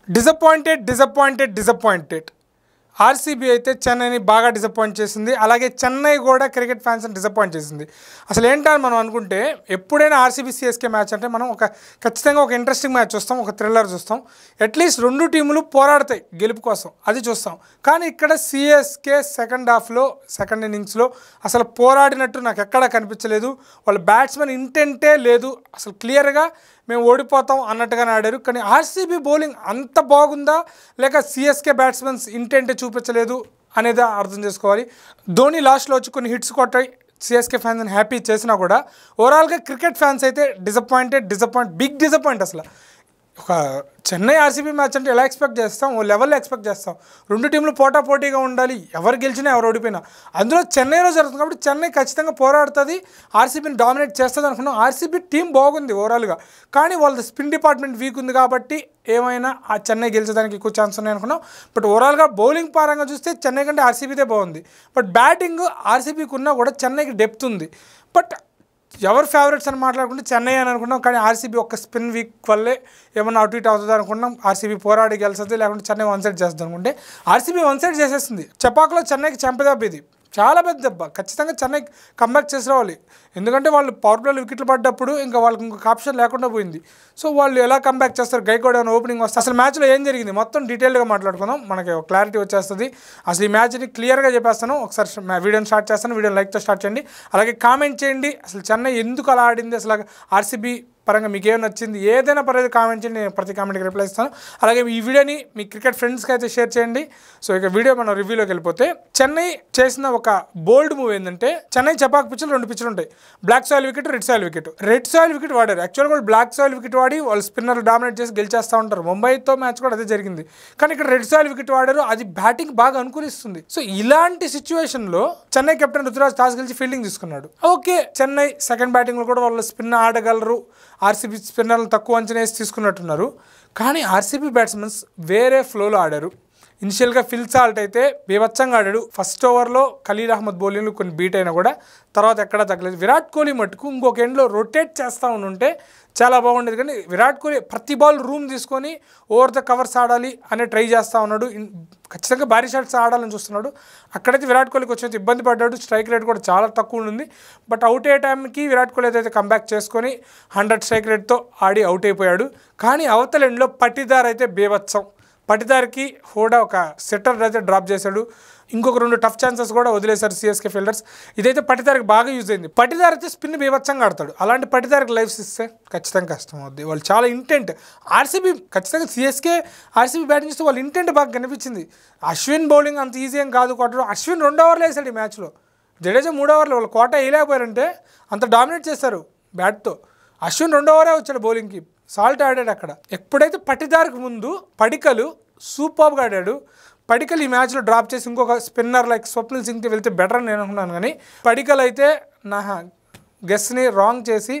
Disappointed. RCB అయితే చెన్నైని బాగా disappoint చేసింది. అలాగే చెన్నై కూడా క్రికెట్ ఫ్యాన్స్ని డిసప్పాయింట్ చేసింది. అసలు ఏంటని మనం అనుకుంటే ఎప్పుడైనా ఆర్సీబీ సిఎస్కే మ్యాచ్ అంటే మనం ఖచ్చితంగా ఒక ఇంట్రెస్టింగ్ మ్యాచ్ చూస్తాం, ఒక థ్రిల్లర్ చూస్తాం. అట్లీస్ట్ రెండు టీములు పోరాడతాయి గెలుపు కోసం, అది చూస్తాం. కానీ ఇక్కడ సిఎస్కే సెకండ్ ఇన్నింగ్స్లో అసలు పోరాడినట్టు నాకు ఎక్కడా కనిపించలేదు. వాళ్ళ బ్యాట్స్మెన్ ఇంటెంటే లేదు, అసలు క్లియర్గా మేము ఓడిపోతాం అన్నట్టుగానే ఆడారు. కానీ ఆర్సీబీ బౌలింగ్ అంత బాగుందా లేక సిఎస్కే బ్యాట్స్మెన్స్ ఇంటెంటే చూపించలేదు అనేది అర్థం చేసుకోవాలి. ధోని లాస్ట్లో వచ్చి కొన్ని హిట్స్ కొట్టాయి, సిఎస్కే ఫ్యాన్స్ని హ్యాపీ చేసినా కూడా ఓవరాల్గా క్రికెట్ ఫ్యాన్స్ అయితే బిగ్ డిసప్పాయింట్. అసలు ఒక చెన్నై ఆర్సీబీ మ్యాచ్ అంటే ఎలా ఎక్స్పెక్ట్ చేస్తాం, ఓ లెవెల్లో ఎక్స్పెక్ట్ చేస్తాం. రెండు టీంలు పోటాపోటీగా ఉండాలి, ఎవరు గెలిచినా ఎవరు ఓడిపోయినా. అందులో చెన్నైలో జరుగుతుంది కాబట్టి చెన్నై ఖచ్చితంగా పోరాడుతుంది, ఆర్సీబీని డామినేట్ చేస్తుంది అనుకున్నాం. ఆర్సీబీ టీం బాగుంది ఓవరాల్గా, కానీ వాళ్ళ స్పిన్ డిపార్ట్మెంట్ వీక్ ఉంది కాబట్టి ఏమైనా ఆ చెన్నై గెలిచడానికి ఎక్కువ ఛాన్స్ ఉన్నాయి అనుకున్నాం. బట్ ఓవరాల్గా బౌలింగ్ పరంగా చూస్తే చెన్నై కంటే ఆర్సీబీదే బాగుంది. బట్ బ్యాటింగ్ ఆర్సీబీకి ఉన్నా కూడా చెన్నైకి డెప్త్ ఉంది. బట్ ఎవరు ఫేవరెట్స్ అని మాట్లాడుకుంటే చెన్నై అని అనుకున్నాం. కానీ ఆర్సీబీ ఒక స్పిన్ వీక్ వల్లే ఏమన్నా అటు ఇటు అవుతుంది అనుకున్నాం. ఆర్సీబీ పోరాడి గెలుస్తుంది, లేకుంటే చెన్నై వన్ సైడ్ చేస్తుంది అనుకుంటే ఆర్సీబీ వన్ సైడ్ చేసేసింది. చపాక్లో చెన్నైకి చెంపదెబ్బ, ఇది చాలా పెద్ద దెబ్బ. ఖచ్చితంగా చెన్నై కంబ్యాక్ చేసి రావాలి, ఎందుకంటే వాళ్ళు పవర్ ప్లేలో వికెట్లు పడ్డప్పుడు ఇంకా వాళ్ళకి ఇంకొక ఆప్షన్ లేకుండా పోయింది. సో వాళ్ళు ఎలా కంబ్యాక్ చేస్తారు, గైక్వాడ్ ఏమైనా ఓపెనింగ్ వస్తే అసలు మ్యాచ్లో ఏం జరిగింది మొత్తం డీటెయిల్గా మాట్లాడుకుందాం, మనకి క్లారిటీ వచ్చేస్తుంది. అసలు ఈ మ్యాచ్ని క్లియర్గా చెప్పేస్తాను. ఒకసారి వీడియోని స్టార్ట్ చేస్తాను, వీడియోని లైక్తో స్టార్ట్ చేయండి, అలాగే కామెంట్ చేయండి అసలు చెన్నై ఎందుకు అలా ఆడింది, అసలు ఆర్సీబీ పరంగా మీకు ఏం నచ్చింది, ఏదైనా పర్లేదు కామెంట్ చేయండి, నేను ప్రతి కామెంట్కి రిప్లై ఇస్తాను. అలాగే ఈ వీడియోని మీ క్రికెట్ ఫ్రెండ్స్కి అయితే షేర్ చేయండి. సో ఇక వీడియో మనం రివ్యూలోకి వెళ్ళిపోతే, చెన్నై చేసిన ఒక బోల్డ్ మూవ్ ఏంటంటే, చెన్నై చపాక్ పిచ్చులు 2 పిచ్చులు ఉంటాయి, black soil wicket, red soil wicket. Red soil wicket వాడారు, యాక్చువల్గా వాళ్ళు బ్లాక్ సాయిల్ వికెట్ వాడి వాళ్ళు స్పిన్నర్లు డామినేట్ చేసి గెలిచేస్తూ ఉంటారు. ముంబైతో మ్యాచ్ కూడా అదే జరిగింది. కానీ ఇక్కడ రెడ్ సాయిల్ వికెట్ వాడారు, అది బ్యాటింగ్ బాగా అనుకూలిస్తుంది. సో ఇలాంటి సిచ్యువేషన్లో చెన్నై కెప్టెన్ రుతురాజ్ టాస్ గెలిచి ఫీల్డింగ్ తీసుకున్నాడు. ఓకే, చెన్నై సెకండ్ బ్యాటింగ్లో కూడా వాళ్ళు స్పిన్ ఆడగలరు, ఆర్సీబీ స్పిన్నర్లు తక్కువ అంచనా వేసి తీసుకున్నట్టున్నారు. కానీ ఆర్సీబీ బ్యాట్స్మెన్స్ వేరే ఫ్లోలో ఆడారు. ఇనిషియల్గా ఫిల్ సాల్ట్ అయితే బీభత్సంగా ఆడాడు. ఫస్ట్ ఓవర్లో ఖలీల్ అహ్మద్ బౌలింగ్లు కొన్ని బీట్ అయినా కూడా తర్వాత ఎక్కడా తగ్గలేదు. విరాట్ కోహ్లీ మట్టుకు ఇంకొక ఎండ్లో రొటేట్ చేస్తూ ఉంటే చాలా బాగుండేది. కానీ విరాట్ కోహ్లీ ప్రతి బాల్ రూమ్ తీసుకొని ఓవర్ ద కవర్స్ ఆడాలి అనే ట్రై చేస్తూ ఉన్నాడు. ఖచ్చితంగా భారీ షాట్స్ ఆడాలని చూస్తున్నాడు. అక్కడైతే విరాట్ కోహ్లీకి వచ్చేది ఇబ్బంది పడ్డాడు, స్ట్రైక్ రేట్ కూడా చాలా తక్కువ ఉంది. బట్ అవుట్ అయ్యే టైంకి విరాట్ కోహ్లీ అయితే కంబ్యాక్ చేసుకొని 100 స్ట్రైక్ రేట్తో ఆడి అవుట్ అయిపోయాడు. కానీ అవతల ఎండ్లో పటిదార్ అయితే బీభత్సం. పటిదార్కి కూడా ఒక సెటర్ అయితే డ్రాప్ చేశాడు. ఇంకొక 2 టఫ్ ఛాన్సెస్ కూడా వదిలేశారు సిఎస్కే ఫీల్డర్స్. ఇదైతే పటిదార్కి బాగా యూజ్ అయింది. పటిదార్ అయితే స్పిన్ బీభత్సంగా ఆడతాడు. అలాంటి పటిదార్కి లైఫ్స్ ఇస్తే ఖచ్చితంగా కష్టం అవుద్ది. వాళ్ళు చాలా ఇంటెంట్. ఆర్సీబీ ఖచ్చితంగా సిఎస్కే ఆర్సీబీ బ్యాటింగ్ చేస్తే వాళ్ళ ఇంటెంట్ బాగా కనిపించింది. అశ్విన్ బౌలింగ్ అంత ఈజీ ఏం కాదు కొట్టడం. అశ్విన్ 2 ఓవర్లు వేసాడు ఈ మ్యాచ్లో, జడేజా 3 ఓవర్లు. వాళ్ళు కోట వేయలేకపోయారంటే అంత డామినేట్ చేశారు బ్యాట్తో. అశ్విన్ 2 ఓవరే వచ్చాడు బౌలింగ్కి, సాల్ట్ ఆడాడు అక్కడ. ఎప్పుడైతే పటిదార్కి ముందు పడికలు సూపర్గా ఆడాడు. పడికల్ ఈ మ్యాచ్లో డ్రాప్ చేసి ఇంకొక స్పిన్నర్ లైక్ స్వప్నిల్ సింగ్కి వెళ్తే బెటర్ అని నేను అనుకున్నాను. కానీ పడికల్ అయితే నా గెస్ని రాంగ్ చేసి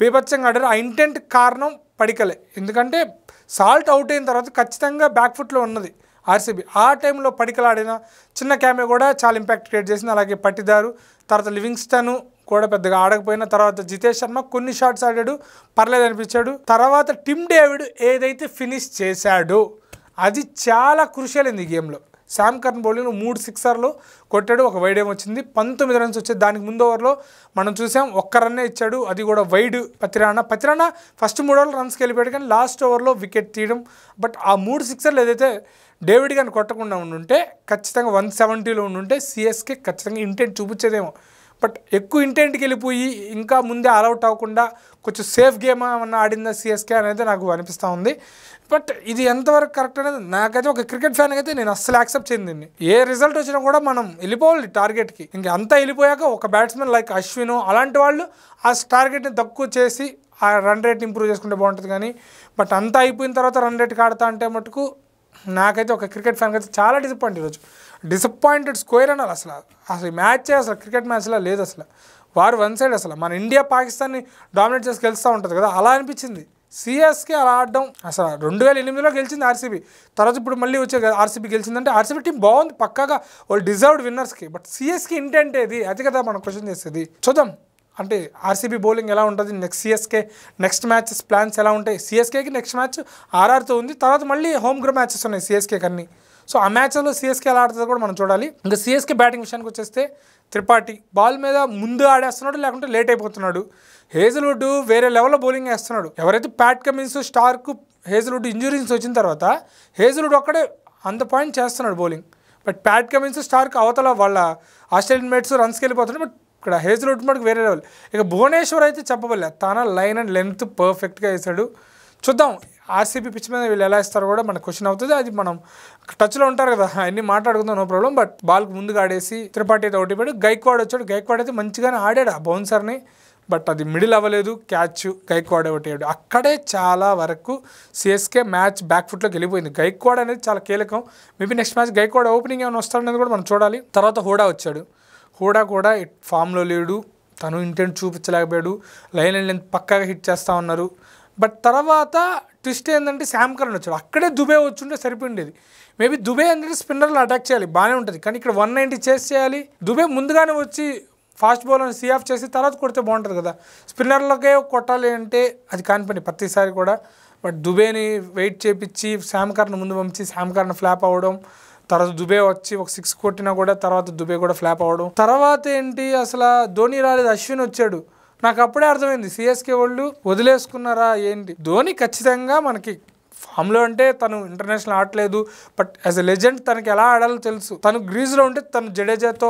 బీభత్సంగా ఆడారు. ఆ ఇంటెంట్ కారణం పడికలే, ఎందుకంటే సాల్ట్ అవుట్ అయిన తర్వాత ఖచ్చితంగా బ్యాక్ ఫుట్లో ఉన్నది ఆర్సీబీ. ఆ టైంలో పడికల్ ఆడిన చిన్న క్యామే కూడా చాలా ఇంపాక్ట్ క్రియేట్ చేసింది. అలాగే పట్టిదారు, తర్వాత లివింగ్స్టన్ కూడా పెద్దగా ఆడకపోయినా, తర్వాత జితేష్ శర్మ కొన్ని షాట్స్ ఆడాడు, పర్లేదు అనిపించాడు. తర్వాత టిమ్ డేవిడ్ ఏదైతే ఫినిష్ చేశాడో అది చాలా క్రూషియల్ అయింది ఈ గేమ్లో. శామ్ కర్న్ బౌలింగ్లో 3 సిక్సర్లు కొట్టాడు, ఒక వైడ్ ఏం వచ్చింది, 19 రన్స్ వచ్చేది. దానికి ముందు ఓవర్లో మనం చూసాం 1 రన్నే ఇచ్చాడు, అది కూడా వైడ్. పతిరానా ఫస్ట్ 3 ఓవర్లు రన్స్కి వెళ్ళిపోయాడు, కానీ లాస్ట్ ఓవర్లో వికెట్ తీయడం. బట్ ఆ 3 సిక్సర్లు ఏదైతే డేవిడ్ కానీ కొట్టకుండా ఉండుంటే ఖచ్చితంగా 170లో ఉండుంటే సిఎస్కే ఖచ్చితంగా ఇంటెంట్ చూపించేదేమో. బట్ ఎక్కువ ఇంటెంట్కి వెళ్ళిపోయి ఇంకా ముందే ఆల్అవుట్ అవ్వకుండా కొంచెం సేఫ్ గేమ్ ఏమన్నా ఆడిందా సిఎస్కే అనేది నాకు అనిపిస్తూ ఉంది. బట్ ఇది ఎంతవరకు కరెక్ట్ అనేది నాకైతే ఒక క్రికెట్ ఫ్యాన్ అయితే నేను అస్సలు యాక్సెప్ట్ చేయను. ఏ రిజల్ట్ వచ్చినా కూడా మనం వెళ్ళిపోవాలి టార్గెట్కి. ఇంకా అంతా వెళ్ళిపోయాక ఒక బ్యాట్స్మెన్ లైక్ అశ్విన్ అలాంటి వాళ్ళు ఆ టార్గెట్ని తక్కువ చేసి ఆ రన్ రేట్ ఇంప్రూవ్ చేసుకుంటే బాగుంటుంది. కానీ బట్ అంతా అయిపోయిన తర్వాత రన్ రేట్కి ఆడతా అంటే మటుకు నాకైతే ఒక క్రికెట్ ఫ్యాన్కి అయితే చాలా డిసప్పాయింట్. ఈరోజు డిసప్పాయింటెడ్ స్కోర్ అనాలి. అసలు మ్యాచ్ అసలు క్రికెట్ మ్యాచ్లా లేదు. అసలు వారు వన్ సైడ్. అసలు మన ఇండియా పాకిస్తాన్ని డామినేట్ చేసి గెలుస్తూ ఉంటుంది కదా, అలా అనిపించింది. సిఎస్కే అలా ఆడడం. అసలు 2008లో గెలిచింది ఆర్సీబీ, తర్వాత ఇప్పుడు మళ్ళీ వచ్చే ఆర్సీబీ గెలిచిందంటే ఆర్సీబీ టీం బాగుంది పక్కాగా, వాళ్ళు డిజర్వ్డ్ విన్నర్స్కి. బట్ సిఎస్కే ఇంటెంట్ ఏది, అది కదా మనం క్వశ్చన్ చేసేది. చూద్దాం అంటే ఆర్సీబీ బౌలింగ్ ఎలా ఉంటుంది, next CSK next matches plans ఎలా ఉంటాయి. సిఎస్కేకి నెక్స్ట్ మ్యాచ్ ఆర్ఆర్తో ఉంది, తర్వాత మళ్ళీ హోమ్ గ్రౌండ్ మ్యాచెస్ ఉన్నాయి సిఎస్కేకి అన్ని. సో ఆ మ్యాచ్లో సిఎస్కే ఎలా ఆడుతుందో కూడా మనం చూడాలి. ఇంకా సిఎస్కే బ్యాటింగ్ విషయానికి వచ్చేస్తే త్రిపాఠి బాల్ మీద ముందు ఆడేస్తున్నాడు, లేకుంటే లేట్ అయిపోతున్నాడు. హేజల్వుడ్ వేరే లెవెల్లో బౌలింగ్ వేస్తున్నాడు. ఎవరైతే Pat Cummins, Starc, Hazlewood injuries వచ్చిన తర్వాత హేజల్వుడ్ ఒక్కడే అంత పాయింట్ చేస్తున్నాడు bowling. But Pat Cummins, Starc అవతల వాళ్ళ ఆస్ట్రేలియన్ మేట్స్ రన్స్కి వెళ్ళిపోతున్నాడు. బట్ ఇక్కడ హేజల్వుడ్ మటుకు వేరే లెవెల్. ఇక భువనేశ్వర్ అయితే చెప్పబోలే, తన లైన్ అండ్ లెంత్ పర్ఫెక్ట్గా వేసాడు. చూద్దాం ఆర్సీబీ పిచ్ మీద వీళ్ళు ఎలా ఇస్తారో కూడా మనకు క్వశ్చన్ అవుతుంది. అది మనం టచ్లో ఉంటారు కదా, అన్నీ మాట్లాడుకుందాం, నో ప్రాబ్లం. బట్ బాల్కి ముందుగా ఆడేసి త్రిపాఠి అయితే ఓడిపోయాడు. గైక్వాడ్ వచ్చాడు. గైక్వాడ్ అయితే మంచిగానే ఆడాడు ఆ బౌన్సర్ని, బట్ అది మిడిల్ అవ్వలేదు, క్యాచ్ గైక్వాడ్ ఒకటి. అక్కడే చాలా వరకు సిఎస్కే మ్యాచ్ బ్యాక్ ఫుట్లోకి వెళ్ళిపోయింది. గైక్వాడ్ అనేది చాలా కీలకం. Maybe next match Gaikwad opening ఏమైనా వస్తాడనేది కూడా మనం చూడాలి. తర్వాత హూడా వచ్చాడు. హూడా కూడా ఫామ్లో లేడు, తను ఇంటెంట్ చూపించలేకపోయాడు. లైన్ అండ్ లెంత్ పక్కాగా హిట్ చేస్తూ ఉన్నారు. బట్ తర్వాత ట్విస్ట్ ఏంటంటే శామ్ కరణ్ వచ్చాడు. అక్కడే దుబే వచ్చుంటే సరిపోయిండేది. మేబీ దుబే ఏంటంటే స్పిన్నర్లు అటాక్ చేయాలి, బాగానే ఉంటుంది. కానీ ఇక్కడ 190 చేసి చేయాలి. దుబే ముందుగానే వచ్చి ఫాస్ట్ బౌలర్ని సీ ఆఫ్ చేసి తర్వాత కొడితే బాగుంటుంది కదా. స్పిన్నర్లకే కొట్టాలి అంటే అది కాని పని ప్రతిసారి కూడా. బట్ దుబేని వెయిట్ చేపించి శామ్ కరణ్ ముందు పంపించి శామ్ కరణ్ ఫ్లాప్ అవ్వడం, తర్వాత దుబే వచ్చి ఒక 6 కొట్టినా కూడా తర్వాత దుబే కూడా ఫ్లాప్ అవ్వడం. తర్వాత ఏంటి అసలు ధోని రాలేదు, అశ్విన్ వచ్చాడు. నాకు అప్పుడే అర్థమైంది సిఎస్కే వాళ్ళు వదిలేసుకున్నారా ఏంటి. ధోని ఖచ్చితంగా మనకి ఫామ్లో అంటే తను ఇంటర్నేషనల్ ఆడలేదు, బట్ యాజ్ ఎ లెజెండ్ తనకి ఎలా ఆడాలో తెలుసు. తను గ్రీజ్లో ఉంటే తను జడేజాతో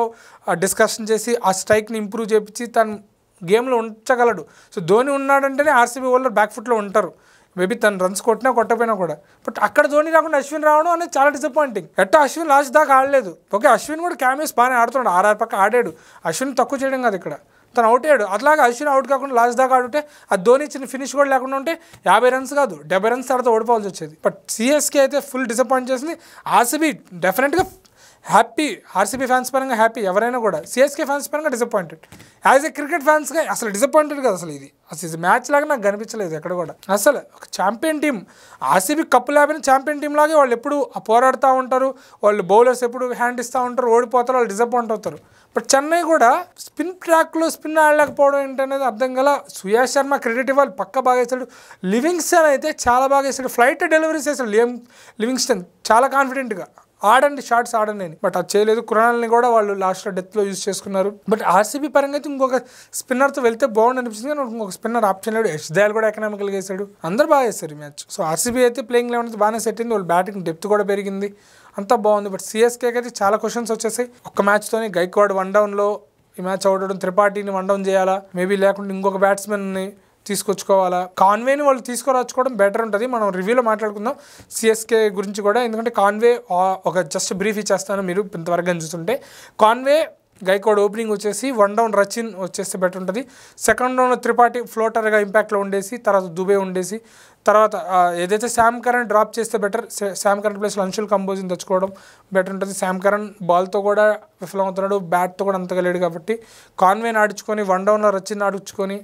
డిస్కషన్ చేసి ఆ స్ట్రైక్ని ఇంప్రూవ్ చేయించి తను గేమ్లో ఉంచగలడు. సో ధోని ఉన్నాడంటేనే ఆర్సీబీ వాళ్ళు బ్యాక్ ఫుట్లో ఉంటారు. మేబీ తను రన్స్ కొట్టినా కొట్టపోయినా కూడా. బట్ అక్కడ ధోని రాకుండా అశ్విన్ రావడం అనేది చాలా డిసప్పాయింటింగ్. ఎట్టో అశ్విన్ లాస్ట్ దాకా ఆడలేదు. ఓకే, అశ్విన్ కూడా క్యామెస్ బాగానే ఆడుతున్నాడు, ఆర్ఆర్ పక్క ఆడాడు. అశ్విన్ తక్కువ చేయడం కాదు, ఇక్కడ తను అవుట్ అయ్యాడు. అట్లాగే అశ్విన్ అవుట్ కాకుండా లాస్ట్ దాకా ఆడుంటే ఆ ధోని ఇచ్చిన ఫినిష్ కూడా లేకుండా ఉంటే 50 రన్స్ కాదు 70 రన్స్ తర్వాత ఓడిపోవాల్సి వచ్చేది. బట్ సిఎస్కే అయితే ఫుల్ డిసప్పాయింట్ చేసింది. ఆర్సీబీ డెఫినెట్గా హ్యాపీ, ఆర్సీబీ ఫ్యాన్స్ పరంగా హ్యాపీ ఎవరైనా కూడా. సిఎస్కే ఫ్యాన్స్ పరంగా డిసప్పాయింటెడ్. యాజ్ ఏ క్రికెట్ ఫ్యాన్స్గా అసలు డిసప్పాయింటెడ్ కదా. అసలు ఇది మ్యాచ్ లాగా నాకు కనిపించలేదు ఎక్కడ కూడా. అసలు ఒక ఛాంపియన్ టీం, ఆర్సీబీ కప్పు లేకపోయినా ఛాంపియన్ టీం లాగే వాళ్ళు ఎప్పుడు పోరాడుతూ ఉంటారు. వాళ్ళు బౌలర్స్ ఎప్పుడు హ్యాండ్ ఇస్తూ ఉంటారు, ఓడిపోతారు, వాళ్ళు డిసప్పాయింట్ అవుతారు. బట్ చెన్నై కూడా స్పిన్ ట్రాక్లో స్పిన్ ఆడలేకపోవడం ఏంటనేది అర్థం గల. సుయాష్ శర్మ క్రెడిట్ ఇవ్వాలి, పక్క బాగా వేసాడు. లివింగ్స్టన్ అయితే చాలా బాగా వేసాడు, ఫ్లైట్ డెలివరీస్ వేసాడు. లివింగ్స్టన్ చాలా కాన్ఫిడెంట్గా ఆడండి, షార్ట్స్ ఆడండి అని. బట్ అది చేయలేదు. కురాల్ని కూడా వాళ్ళు లాస్ట్లో డెత్లో యూజ్ చేసుకున్నారు. బట్ ఆర్సీబీ పరంగా అయితే ఇంకొక స్పిన్నర్తో వెళ్తే బాగుండి అనిపిస్తుంది, కానీ ఇంకొక స్పిన్నర్ ఆప్షన్ లేడు. యష్ దయాల్ కూడా ఎకనామికల్గా వేసాడు. అందరూ బాగా వేస్తారు ఈ మ్యాచ్. సో ఆర్సీబీ అయితే ప్లేయింగ్ లెవెన్ అయితే బాగానే సెట్ అయింది. వాళ్ళు బ్యాటింగ్ డెప్త్ కూడా పెరిగింది, అంతా బాగుంది. బట్ సిఎస్కేకి అయితే చాలా క్వశ్చన్స్ వచ్చేసాయి. ఒక్క మ్యాచ్తోనే గైక్వాడ్ 1 డౌన్లో ఈ మ్యాచ్ అవడం, త్రిపాఠిని 1 డౌన్ చేయాలా, మేబీ లేకుంటే ఇంకొక బ్యాట్స్మెన్ని తీసుకొచ్చుకోవాలా. కాన్వేని వాళ్ళు తీసుకురాచుకోవడం బెటర్ ఉంటుంది. మనం రివ్యూలో మాట్లాడుకుందాం సిఎస్కే గురించి కూడా. ఎందుకంటే కాన్వే ఒక జస్ట్ బ్రీఫ్ ఇచ్చేస్తాను, మీరు ఇంతవరకు చూస్తుంటే. కాన్వే గైక్వాడ్ ఓపెనింగ్ వచ్చేసి 1 డౌన్ రచిన్ వచ్చేస్తే బెటర్ ఉంటుంది. సెకండ్ డౌన్లో త్రిపాఠి ఫ్లోటర్గా ఇంపాక్ట్లో ఉండేసి, తర్వాత దుబే ఉండేసి, తర్వాత ఏదైతే శామ్ కరణ్ డ్రాప్ చేస్తే బెటర్. శామ్ కరణ్ ప్లేస్లో అంశుల్ కంబోజ్ని తెచ్చుకోవడం బెటర్ ఉంటుంది. శామ్ కరణ్ బాల్తో కూడా విఫలమవుతున్నాడు, బ్యాట్తో కూడా అంతగా లేడు. కాబట్టి కాన్వేని ఆడించుకొని 1 డౌన్లో రచిన్ ఆడించుకొని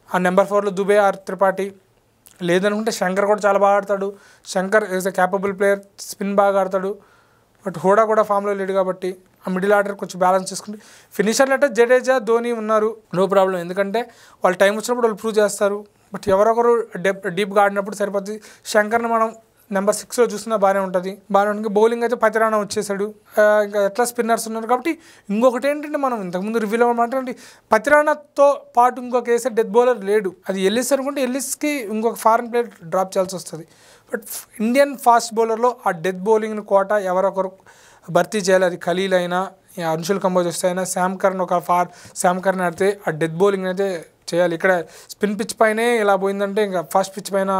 ఆ నెంబర్ 4లో దుబే ఆర్ త్రిపాఠి, లేదనుకుంటే శంకర్ కూడా చాలా బాగా ఆడతాడు. Shankar is a capable player, spin బాగా ఆడతాడు. బట్ హూడా కూడా ఫామ్లో లేడు కాబట్టి ఆ మిడిల్ ఆర్డర్ కొంచెం బ్యాలెన్స్ చేసుకుంటే ఫినిషర్లు అంటే జడేజా, ధోని ఉన్నారు, నో ప్రాబ్లం. ఎందుకంటే వాళ్ళు టైం వచ్చినప్పుడు వాళ్ళు ప్రూవ్ చేస్తారు. బట్ ఎవరొకరు డీప్గా ఆడినప్పుడు సరిపోతుంది. శంకర్ని మనం నెంబర్ 6లో చూసినా బాగానే ఉంటుంది. బౌలింగ్ అయితే పతిరాణా వచ్చేసాడు. ఇంకా ఎట్లా స్పిన్నర్స్ ఉన్నారు కాబట్టి. ఇంకొకటి ఏంటంటే మనం ఇంతకుముందు రివ్యూలో మాట్లాడి పతిరాణాతో పాటు ఇంకొక వేసే డెత్ బౌలర్ లేడు. అది ఎల్లిస్ అనుకుంటే ఎల్లిస్కి ఇంకొక ఫారెన్ ప్లేయర్ డ్రాప్ చేయాల్సి వస్తుంది. బట్ ఇండియన్ ఫాస్ట్ బౌలర్లో ఆ డెత్ బౌలింగ్ని కోట ఎవరొకరు భర్తీ చేయాలి. అది ఖలీల్ అయినా, అంశుల్ కంబోజ్ వస్తే అయినా, శామ్ కరణ్ ఆడితే ఆ డెత్ బౌలింగ్ అయితే చేయాలి. ఇక్కడ స్పిన్ పిచ్ పైనే ఇలా పోయిందంటే ఇంకా ఫాస్ట్ పిచ్ పైన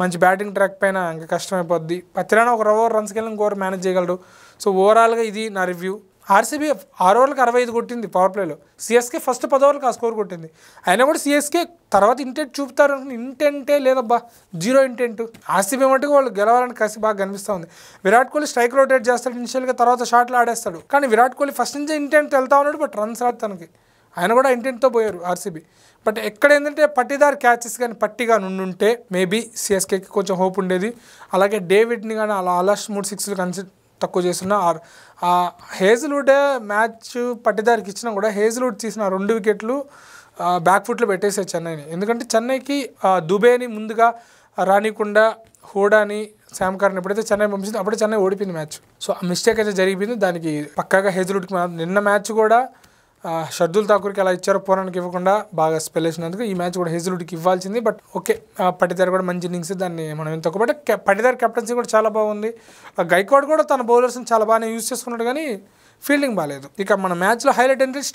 మంచి బ్యాటింగ్ ట్రాక్ పైన ఇంకా కష్టమైపోద్ది. పతిరాణా ఒక ఓవర్ రన్స్కి వెళ్ళి ఇంకోవర్ మేనేజ్ చేయగలడు. సో ఓవరాల్గా ఇది నా రివ్యూ. ఆర్సీబీ 6 ఓవర్లకు 65 కొట్టింది పవర్ ప్లేలో. సిఎస్కే ఫస్ట్ 10 ఓవర్లకు ఆ స్కోర్ కొట్టింది. అయినా కూడా సిఎస్కే తర్వాత ఇంటెంట్ చూపుతారు. ఇంటెంటే లేదబ్బా, 0 ఇంటెంట్. ఆర్సీబీ మటుకు వాళ్ళు గెలవాలని కసి బాగా కనిపిస్తూ ఉంది. విరాట్ కోహ్లీ స్ట్రైక్ రొటేట్ చేస్తాడు ఇనిషియల్గా, తర్వాత షాట్లు ఆడేస్తాడు. కానీ విరాట్ కోహ్లీ ఫస్ట్ నుంచే ఇంటెంట్ వెళ్తా ఉన్నాడు, బట్ రన్స్ రాదు తనకి. ఆయన కూడా ఇంటెంట్తో పోయారు ఆర్సీబీ. బట్ ఎక్కడ ఏంటంటే పట్టిదార్ క్యాచెస్ కానీ పట్టిగా నుండుంటే మేబీ సిఎస్కేకి కొంచెం హోప్ ఉండేది. అలాగే డేవిడ్ని కానీ అలా లాస్ట్ 3 6 తక్కువ చేస్తున్నా. హేజల్వుడ్ మ్యాచ్ పట్టిదారికి ఇచ్చినా కూడా హేజల్వుడ్ తీసిన 2 వికెట్లు బ్యాక్ ఫుట్లో పెట్టేసే చెన్నైని. ఎందుకంటే చెన్నైకి దుబేని ముందుగా రానికుండా హూడాని శామ్ కర్న్ ఎప్పుడైతే చెన్నై పంపించింది అప్పుడే చెన్నై ఓడిపోయింది మ్యాచ్. సో ఆ మిస్టేక్ అయితే జరిగిపోయింది. దానికి పక్కాగా హేజల్వుడ్కి నిన్న మ్యాచ్ కూడా షర్దుల్ ఠాకూర్కి ఎలా ఇచ్చారో పూరానికి ఇవ్వకుండా బాగా స్పెల్ వేసినందుకు ఈ మ్యాచ్ కూడా హేజల్వుడ్కి ఇవ్వాల్సింది. బట్ ఓకే, పటిదార్ కూడా మంచి ఇన్నింగ్స్, దాన్ని మనం ఎంత బట్ పటిదార్ కెప్టెన్సీ కూడా చాలా బాగుంది. గైక్వాడ్ కూడా తన బౌలర్స్ని చాలా బాగానే యూజ్ చేసుకున్నాడు కానీ ఫీల్డింగ్ బాగాలేదు. ఇక మన మ్యాచ్లో హైలైట్ ఏంటంటే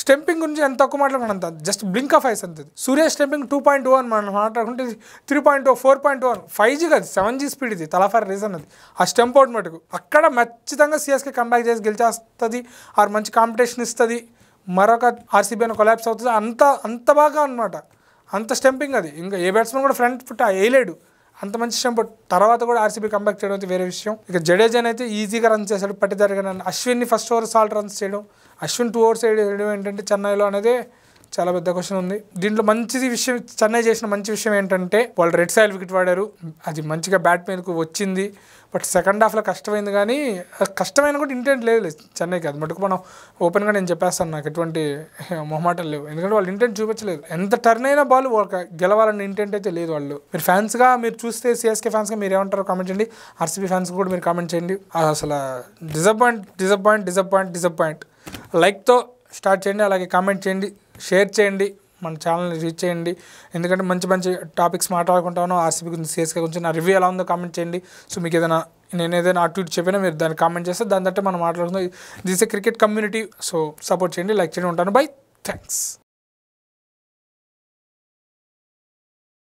స్టెంపింగ్ గురించి ఎంత తక్కువ మాట్లాడుకున్నంత జస్ట్ బ్లింక్ ఆఫ్ ఐస్ అంతే. సూర్య స్టెంపింగ్ 2.2 అని మనం మాట్లాడుకుంటే 3.0 4.1 5G కాదు 7G స్పీడ్ ఇది తలా ఫర్ రీజన్ అది. ఆ స్టెంప్ అవుట్ మటుకు అక్కడ ఖచ్చితంగా సిఎస్కే కంబ్యాక్ చేసి గెలిచేస్తుంది, ఆరు మంచి కాంపిటీషన్ ఇస్తుంది, మరొక ఆర్సీబీ అని కొలాప్స్ అవుతుంది. అంత బాగా అనమాట, అంత స్టెంపింగ్ అది. ఇంకా ఏ బ్యాట్స్మెన్ కూడా ఫ్రంట్ ఫుట్ వేయలేడు, అంత మంచి స్టెంప్. తర్వాత కూడా ఆర్సీబీ కంబ్యాక్ చేయడం అయితే వేరే విషయం. ఇక జడేజాని అయితే ఈజీగా రన్ చేశాడు పట్టిదారుగా. అశ్విన్ని ఫస్ట్ ఓవర్ సాల్ట్ రన్స్ చేయడం, అశ్విన్ 2 ఓవర్స్ వేయడం ఏంటంటే చెన్నైలో అనేది చాలా పెద్ద క్వశ్చన్ ఉంది. దీంట్లో మంచిది విషయం, చెన్నై చేసిన మంచి విషయం ఏంటంటే వాళ్ళు రెడ్ సాయిల్ వికెట్ వాడారు, అది మంచిగా బ్యాట్ మీదకు వచ్చింది. బట్ సెకండ్ హాఫ్లో కష్టమైంది, కానీ కష్టమైన కూడా ఇంటెంట్ లేదు చెన్నైకి. అది మటుకు మనం ఓపెన్గా నేను చెప్పేస్తాను, నాకు ఎటువంటి మొహమాటలు లేవు. ఎందుకంటే వాళ్ళు ఇంటెంట్ చూపించలేదు. ఎంత టర్న్ అయినా బాల్ గెలవాలన్న ఇంటెంట్ అయితే లేదు వాళ్ళు. మీరు ఫ్యాన్స్గా మీరు చూస్తే సిఎస్కే ఫ్యాన్స్గా మీరు ఏమంటారో కామెంట్ చేయండి, ఆర్సీబీ ఫ్యాన్స్ కూడా మీరు కామెంట్ చేయండి. అసలు డిసప్పాయింట్. లైక్తో స్టార్ట్ చేయండి, అలాగే కామెంట్ చేయండి, షేర్ చేయండి, మన ఛానల్ని రీచ్ చేయండి. ఎందుకంటే మంచి టాపిక్స్ మాట్లాడుకుంటాను. ఆర్సీబీ గురించి, సిఎస్కే గురించి నా రివ్యూ ఎలా ఉందో కామెంట్ చేయండి. సో మీకు నేను ఏదైనా అటు ఇటు చెప్పినా మీరు దాన్ని కామెంట్ చేస్తే దాన్ని బట్టి మనం మాట్లాడుకుందాం. This A cricket community. So support చేయండి, లైక్ చేయండి. ఉంటాను. By, thanks.